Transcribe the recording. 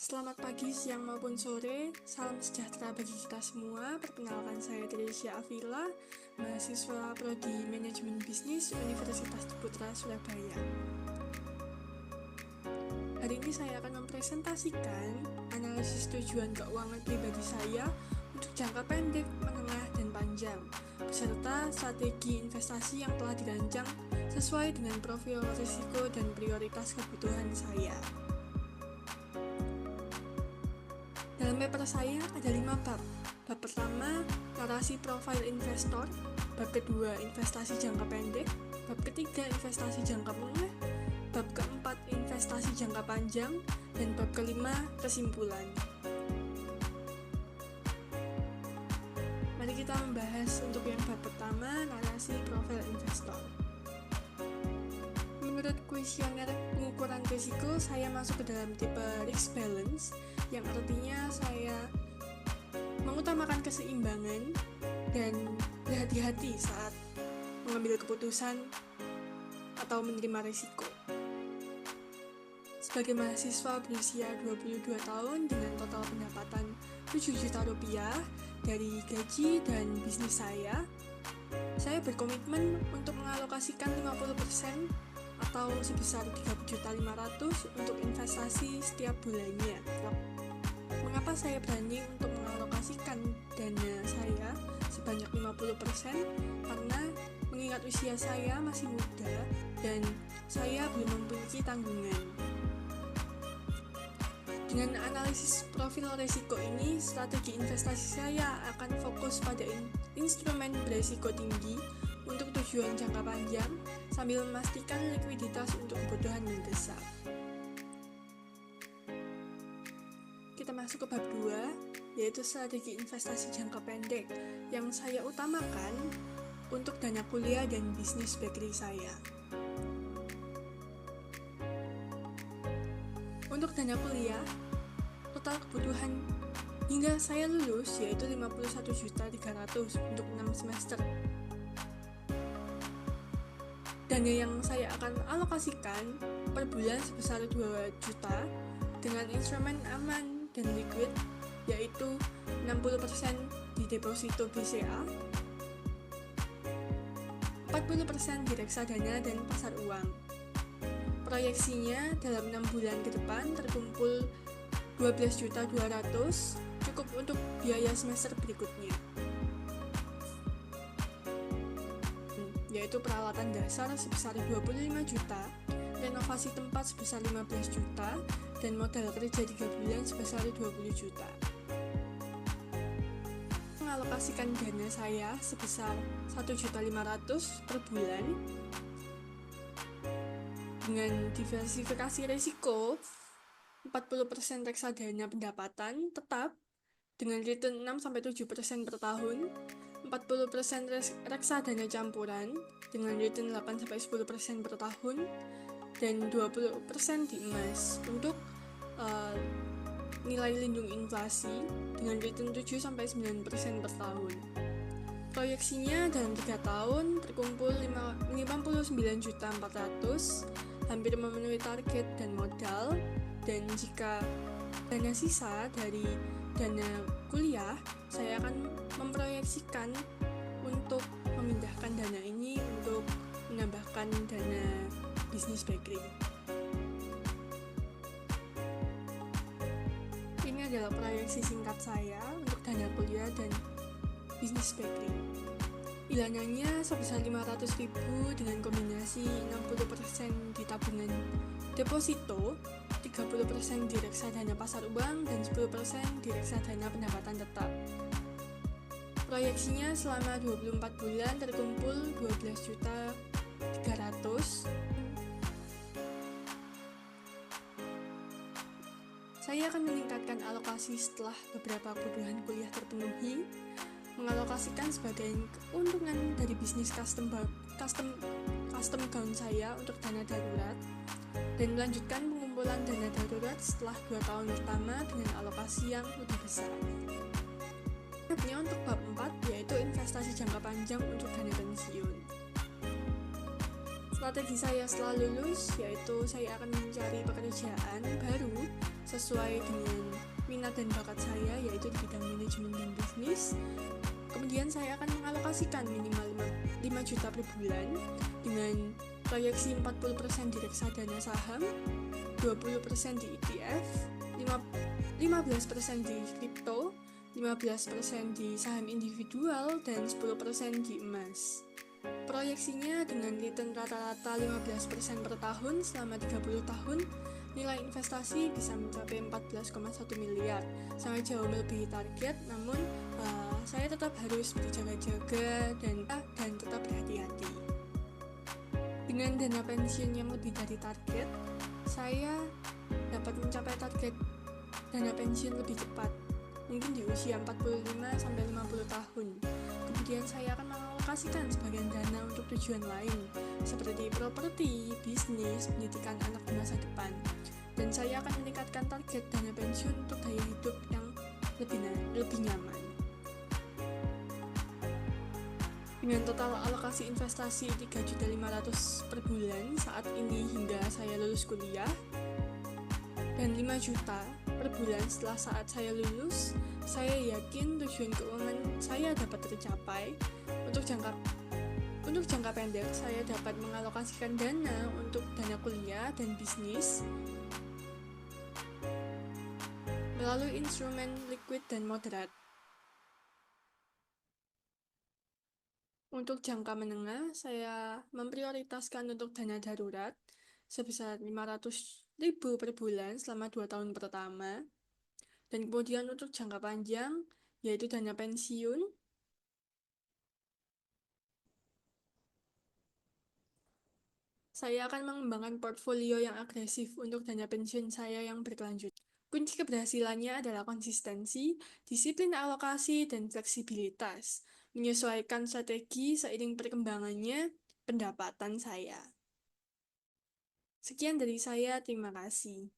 Selamat pagi, siang maupun sore, salam sejahtera bagi kita semua. Perkenalkan saya Trisha Avila, mahasiswa Prodi Manajemen Bisnis Universitas Diputra Surabaya. Hari ini saya akan mempresentasikan analisis tujuan keuangan pribadi saya untuk jangka pendek, menengah, dan panjang, beserta strategi investasi yang telah dirancang sesuai dengan profil risiko dan prioritas kebutuhan saya. Dalam paper saya ada 5 bab. Bab pertama, narasi profil investor. Bab kedua, investasi jangka pendek. Bab ketiga, investasi jangka menengah. Bab keempat, investasi jangka panjang. Dan bab kelima, kesimpulan. Mari kita membahas untuk yang bab pertama, narasi profil investor. Menurut kuesioner pengukuran risiko, saya masuk ke dalam tipe risk balance, yang artinya saya mengutamakan keseimbangan dan berhati-hati saat mengambil keputusan atau menerima risiko. Sebagai mahasiswa berusia 22 tahun dengan total pendapatan 7 juta rupiah dari gaji dan bisnis saya berkomitmen untuk mengalokasikan 50% atau sebesar 30.500 untuk investasi setiap bulannya. Mengapa saya berani untuk mengalokasikan dana saya sebanyak 50%? Karena mengingat usia saya masih muda dan saya belum memiliki tanggungan. Dengan analisis profil risiko ini, strategi investasi saya akan fokus pada instrumen berisiko tinggi untuk tujuan jangka panjang sambil memastikan likuiditas untuk kebutuhan mendesak. Kita masuk ke bab 2, yaitu strategi investasi jangka pendek yang saya utamakan untuk dana kuliah dan bisnis bakery saya. Untuk dana kuliah, total kebutuhan hingga saya lulus yaitu 51.300 untuk 6 semester. Dana yang saya akan alokasikan per bulan sebesar 2 juta dengan instrumen aman dan liquid, yaitu 60% di deposito BCA, 40% di reksadana dan pasar uang. Proyeksinya dalam 6 bulan ke depan terkumpul 12.200.000, cukup untuk biaya semester berikutnya, yaitu peralatan dasar sebesar 25 juta, renovasi tempat sebesar 15 juta, dan modal kerja 3 bulan sebesar 20 juta. Mengalokasikan dana saya sebesar 1.500.000 per bulan dengan diversifikasi risiko 40% reksadana pendapatan tetap dengan return 6-7% per tahun, 40% reksadana campuran dengan return 8-10% per tahun, dan 20% di emas untuk nilai lindung inflasi dengan return 7-9% per tahun. Proyeksinya dalam 3 tahun terkumpul 59.400.000, hampir memenuhi target dan modal. Dan jika dana sisa dari dana kuliah, saya akan memproyeksikan untuk memindahkan dana ini untuk menambahkan dana bisnis bakery. Ini adalah proyeksi singkat saya untuk dana kuliah dan bisnis bakery. Ilangannya sebesar 500.000 dengan kombinasi 60% di tabungan deposito, 30% di reksadana pasar uang, dan 10% di reksadana pendapatan tetap. Proyeksinya selama 24 bulan terkumpul 12.300.000. Saya akan meningkatkan alokasi setelah beberapa kebutuhan kuliah terpenuhi, mengalokasikan sebagian keuntungan dari bisnis custom gown saya untuk dana darurat, dan melanjutkan pengumpulan dana darurat setelah 2 tahun pertama dengan alokasi yang lebih besar. Selanjutnya untuk bab 4, yaitu investasi jangka panjang untuk dana pensiun. Strategi saya setelah lulus yaitu saya akan mencari pekerjaan baru sesuai dengan minat dan bakat saya, yaitu di bidang manajemen dan bisnis. Kemudian saya akan mengalokasikan minimal 5 juta per bulan dengan proyeksi 40% di reksadana saham, 20% di ETF, 15% di kripto, 15% di saham individual, dan 10% di emas. Proyeksinya dengan return rata-rata 15% per tahun selama 30 tahun, nilai investasi bisa mencapai 14,1 miliar. Sangat jauh melebihi target, namun saya tetap harus berjaga-jaga dan tetap berhati-hati. Dengan dana pensiun yang lebih dari target, saya dapat mencapai target dana pensiun lebih cepat, mungkin di usia 45-50 tahun. Kemudian saya akan mengalokasikan sebagian dana untuk tujuan lain, seperti properti, bisnis, pendidikan anak di masa depan. Dan saya akan meningkatkan target dana pensiun untuk gaya hidup yang lebih nyaman. Dengan total alokasi investasi 3.500.000 per bulan saat ini hingga saya lulus kuliah, dan 5 juta per bulan setelah saat saya lulus, saya yakin tujuan keuangan saya dapat tercapai. Untuk jangka pendek, saya dapat mengalokasikan dana untuk dana kuliah dan bisnis melalui instrumen liquid dan moderat. Untuk jangka menengah, saya memprioritaskan untuk dana darurat sebesar 500.000 per bulan selama 2 tahun pertama. Dan kemudian untuk jangka panjang, yaitu dana pensiun, saya akan mengembangkan portfolio yang agresif untuk dana pensiun saya yang berkelanjutan. Kunci keberhasilannya adalah konsistensi, disiplin alokasi, dan fleksibilitas, menyesuaikan strategi seiring perkembangannya pendapatan saya. Sekian dari saya, terima kasih.